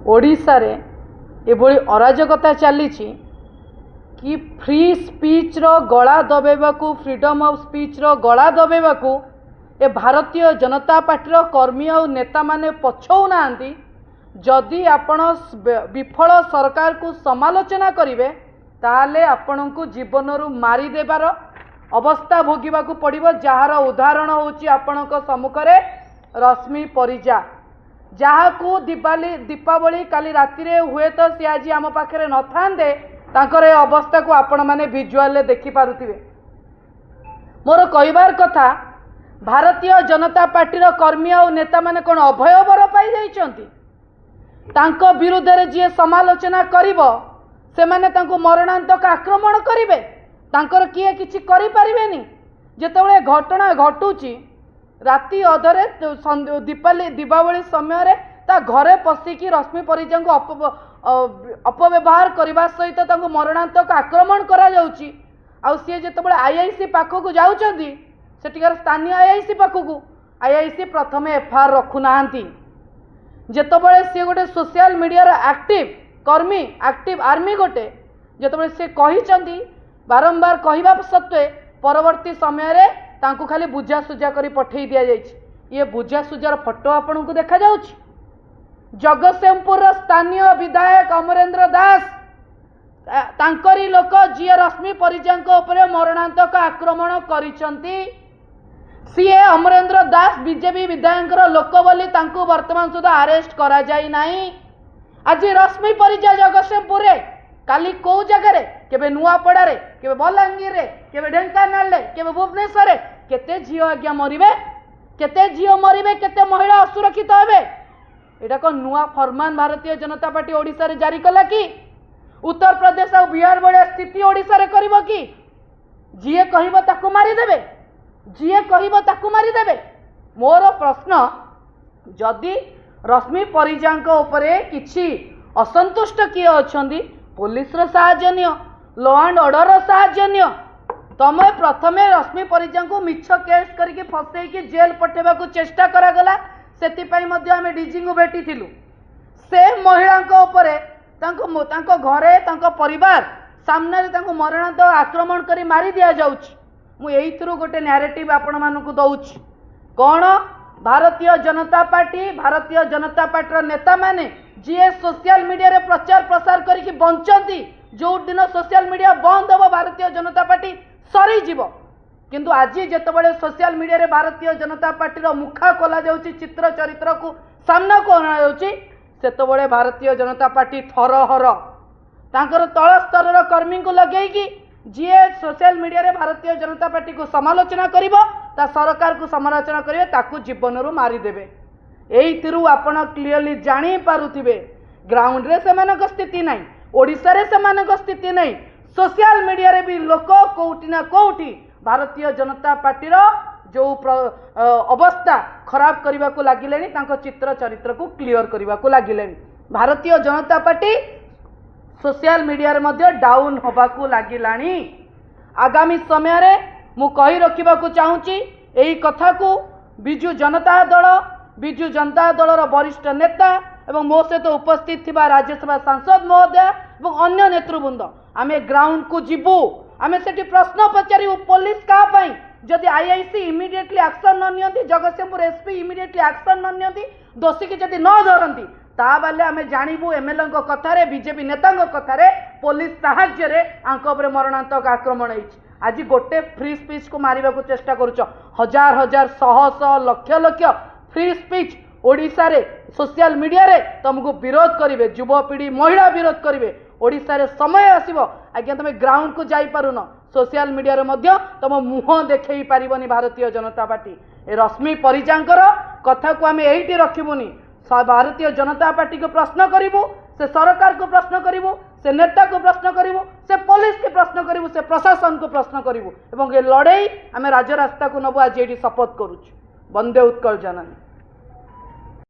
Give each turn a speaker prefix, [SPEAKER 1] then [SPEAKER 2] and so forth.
[SPEAKER 1] ओडिशा रे एभली अराजकता चली कि फ्री स्पीच रो गला दबेबाकू फ्रीडम ऑफ स्पीच रो गला दबेबाकू ए भारतीय जनता पार्टी रो कर्मी और नेता माने पछौ नांती। जदि आपण विफल सरकार को समालोचना करिवे ताले आपण को जीवन रु मारी देबार अवस्था भोगिबाकू पड़िबो। जार उदाहरण होची आपणक सम्मुखरे रश्मि परिजा जहाकू दीपावली काली राति रे हुए तो सी आज आम पाखे न थांदे तांकर ए अवस्था को आपण माने विजुअल देखि पारुथिबे। मोर कहबार कथा भारतीय जनता पार्टी रो कर्मी और नेता माने कोन अभय बर पाई जाइछंती। तांको विरुद्ध रे जे समालोचना करिवो से माने तांको मरणांतक आक्रमण करिवे। तांकर किए किछि करि परिबेनी। जेतेबेले घटना घटुची राति अधरे दीपावली समय रे ता घरे पशिकी रश्मि परिजा को अपव्यवहार करने सहित तांको मरणांतक आक्रमण करा जाउची। आउ सी जेतेबेले आईआईसी पाखक जाउचंदी सेटिकार स्थानीय आईआईसी पाखक आईआईसी प्रथमे एफआईआर रखु नाहंती। जेतेबेले सी गोटे सोशल मीडिया रो एक्टिव कर्मी एक्टिव आर्मी गोटे जेतेबेले सी कहिचंदी बारंबार कहवा सत्वे परवर्ती समय रे तांको खाली बुझासुझा करी पठेई दिया जाइछि। ये बुझासुझार फोटो आपन को देखा जाउछि। जगतसिंहपुर स्थानीय विधायक अमरेंद्र दास तांकरी लोक जी रश्मि परिजांको उपरे मरणांतक आक्रमण करिसंती। सीए अमरेंद्र दास बीजेपी विधायक लोक बोली तांको वर्तमान सुधा अरेस्ट करा जाई नाही। आज रश्मि परिजा जगतसिंहपुर रे काली को जगह रे केबे नुआपड़ा रे केबे बलांगीर रे केबे ढेंकानाल रे केबे भुवनेश्वर रे केते झियो आज्ञा मरिबे केते झियो मरिबे केते महिला असुरक्षित हेबे। एटा को नुआ फरमान भारतीय जनता पार्टी ओडिसा रे जारी कला कि उत्तर प्रदेश और बिहार बड़े स्थिति ओडिसा रे करिवो कि जिए कहिबो ताकू मारी देबे जिए कहिबो ताकू मारी देबे। मोर प्रश्न जदि रश्मि परिजांको उपरे किछि असंतुष्ट किए अछंदी पुलिस रो साहाय्य नियो लॉ एंड ऑर्डर रो साहाय्य नियो। तमे प्रथमे रश्मि परिजा को मिछ केस करके फसई कि जेल पठेबा को चेष्टा करा गला। सेति पई मध्ये हमें डीजी को भेटी थिलु। से महिला को ऊपर तांको घरे तांको परिवार सामने तांको मरणांतक आक्रमण करी मारी दिया जाउछि। मु एइथरु गोटे नैरेटिव आपण मानकु दउछि। कोन भारतीय जनता पार्टी नेता माने जी सोशल मीडिया रे प्रचार प्रसार करी बंचंती। जो दिन सोशल मीडिया बंद हो भारतीय जनता पार्टी सरी जीव। किंतु आज जेतेबेले सोशल मीडिया रे भारतीय जनता पार्टी रो मुखा खोला जाउची चित्र चरित्र को सामना को अना जाउची सेतेबेले भारतीय जनता पार्टी थरहर तांकर तळ स्तर रो कर्मी को लगेई कि जी सोशल मीडिया रे भारतीय जनता पार्टी को समालोचना करिवो ता सरकार को समालोचना करिवे ताकू जीवन रु मारी देबे। एइथिरु आपण क्लियरली जानी पारुथिबे ग्राउंड रे सेमानक स्थिति नाही ओडिसा रे सेमानक स्थिति नाही। सोशल मीडिया रे भी लोक कोउटी ना कोउटी भारतीय जनता पार्टी रो जो अवस्था खराब करबा को लागिलेनी तांको चित्र चरित्र को क्लियर करबा को लागिलेनी। Bharatiya Janata party social media रे मध्ये डाउन होबा को लागिलानी। आगामी समय रे मु कहि रखिबा को चाहूची एई कथा को बिजु जनता दल रो वरिष्ठ नेता एवं मो सहित उपस्थित थिबा राज्यसभा सांसद महोदय एवं अन्य नेतृवृंद आमे ग्राउंड को जिबू। आमे सेठी प्रश्न पचारिबू पुलिस का पई जदि आईआईसी इमिडिएटली एक्शन न नियंती जगतसिंहपुर एसपी इमिडिएटली एक्शन न नियंती दोषी के जदि न धरंती ता बाले आमे जानिबू एमएलए को कथा रे बीजेपी नेता को कथा रे पुलिस साहाय्य रे आंको उपरे मरणांतक आक्रमण होईछि। आज गोटे फ्री स्पीच को मारिबा को चेष्टा करूछ हजार हजार शह लक्ष लक्ष फ्री स्पीच ओडिसा रे सोशल मीडिया रे तुमको विरोध करिवे युवपीढ़ी महिला विरोध करिवे। ओडिसा रे समय आसीबो आज्ञा तमे ग्राउंड को जाई पारुन सोशल मीडिया रे मध्य तुम मुह देखई पारिबनी भारतीय जनता पार्टी। ए रश्मि परिजांकर कथा को आमे एइटी रखिबुनी भारतीय जनता पार्टी को प्रश्न करिवु से सरकार को प्रश्न करिवु से नेता को प्रश्न करिवु से पुलिस के प्रश्न करिवु से प्रशासन को प्रश्न करिवु एवं ए लड़ाई आमे राज्य रास्ता को नबु आज एइटी शपथ करूछु। वंदे उत्कल जननी।